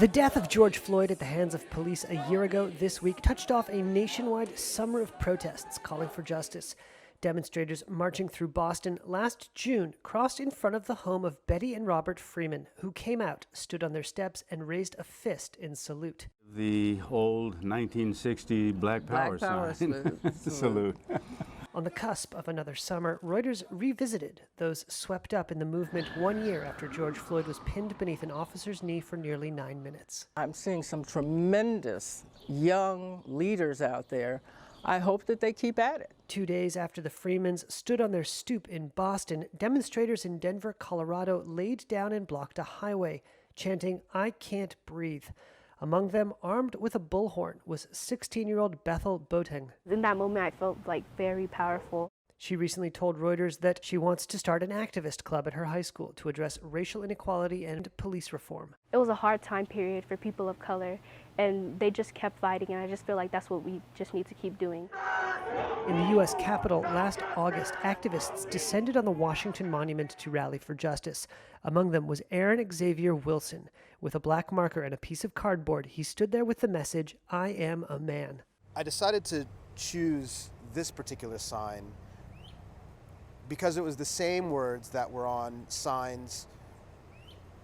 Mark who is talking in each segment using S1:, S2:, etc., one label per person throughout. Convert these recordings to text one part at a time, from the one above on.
S1: The death of George Floyd at the hands of police a year ago this week touched off a nationwide summer of protests calling for justice. Demonstrators marching through Boston last June crossed in front of the home of Betty and Robert Freeman, who came out, stood on their steps, and raised a fist in salute.
S2: The old 1960 Black Power sign. Salute.
S1: On the cusp of another summer, Reuters revisited those swept up in the movement 1 year after George Floyd was pinned beneath an officer's knee for nearly 9 minutes.
S3: I'm seeing some tremendous young leaders out there. I hope that they keep at it.
S1: 2 days after the Freemans stood on their stoop in Boston, demonstrators in Denver, Colorado laid down and blocked a highway, chanting, "I can't breathe." Among them, armed with a bullhorn, was 16-year-old Bethel Boateng.
S4: In that moment, I felt very powerful.
S1: She recently told Reuters that she wants to start an activist club at her high school to address racial inequality and police reform.
S4: It was a hard time period for people of color, and they just kept fighting, and I just feel like that's what we just need to keep doing.
S1: In the U.S. Capitol last August, activists descended on the Washington Monument to rally for justice. Among them was Aaron Xavier Wilson. With a black marker and a piece of cardboard, he stood there with the message, "I am a man."
S5: I decided to choose this particular sign because it was the same words that were on signs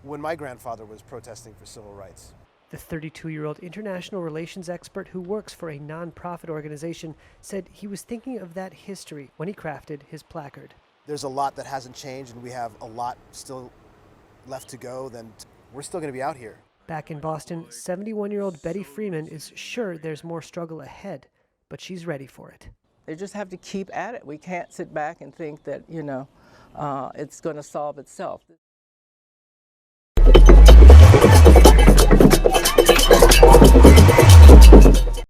S5: when my grandfather was protesting for civil rights.
S1: The 32-year-old international relations expert who works for a nonprofit organization said he was thinking of that history when he crafted his placard.
S5: There's a lot that hasn't changed, and we have a lot still left to go, then we're still going to be out here.
S1: Back in Boston, 71-year-old Betty Freeman is sure there's more struggle ahead, but she's ready for it.
S3: They just have to keep at it. We can't sit back and think that, it's going to solve itself.